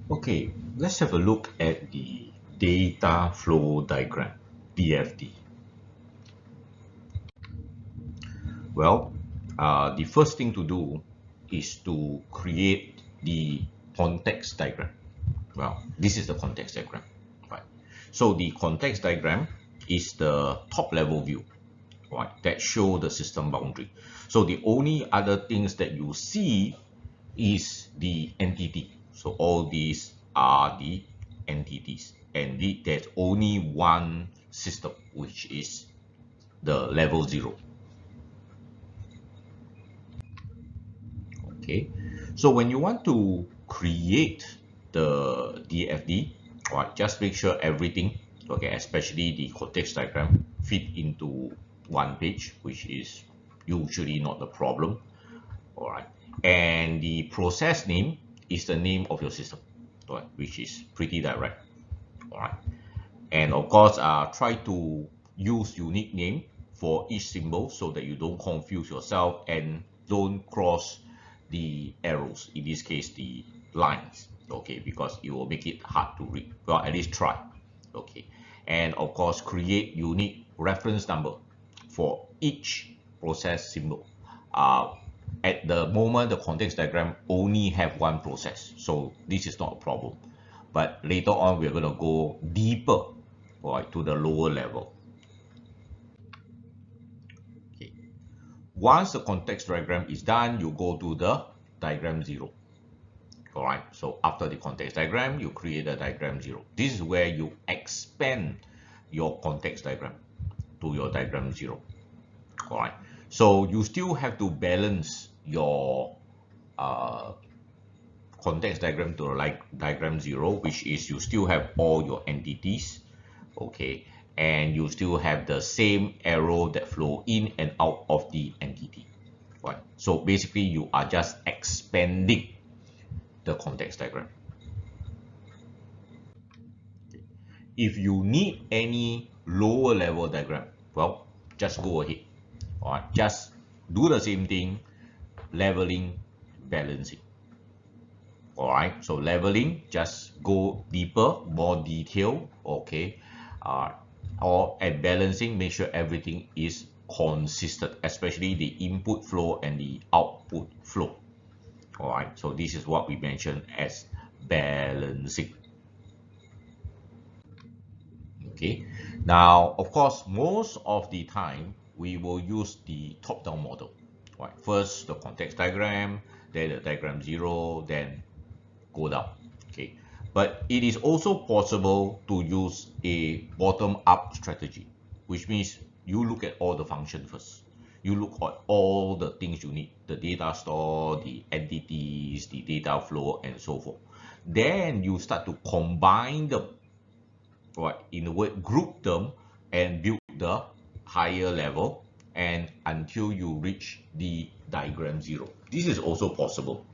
Okay, let's have a look at the data flow diagram, DFD. Well, the first thing to do is to create the context diagram. Well, this is the context diagram, right? So the context diagram is the top level view, right, that show the system boundary. So the only other things that you see is the entity. So all these are the entities, and there's only one system, which is the level 0. Okay, so when you want to create the DFD, right, just make sure everything, okay, especially the context diagram, fit into one page, which is usually not the problem. All right, and the process name is the name of your system, right, which is pretty direct. All right, and of course, try to use unique name for each symbol so that you don't confuse yourself and don't cross the arrows, in this case the lines, okay, because it will make it hard to read. Well, at least try. Okay, and of course create unique reference number for each process symbol. At the moment, the context diagram only have one process, so this is not a problem, but later on we're going to go deeper, right, to the lower level. Okay, once the context diagram is done, you go to the diagram 0. All right, so after the context diagram, you create a diagram 0. This is where you expand your context diagram to your diagram 0. All right, so you still have to balance your uh, context diagram to like diagram 0, which is you still have all your entities, okay, and you still have the same arrow that flow in and out of the entity, right? So basically you are just expanding the context diagram. If you need any lower level diagram, well, just go ahead. All right, just do the same thing, leveling, balancing. All right, so leveling, just go deeper, more detail, okay. uh, or at balancing, make sure everything is consistent, especially the input flow and the output flow. All right, so this is what we mentioned as balancing. Okay, now of course most of the time we will use the top-down model, right? First the context diagram, then the diagram 0, then go down. Okay, but it is also possible to use a bottom-up strategy, which means you look at all the functions first. You look at all the things you need, the data store, the entities, the data flow, and so forth. Then you start to combine them, right? In a word, group them and build the higher level, and until you reach the diagram 0. This is also possible.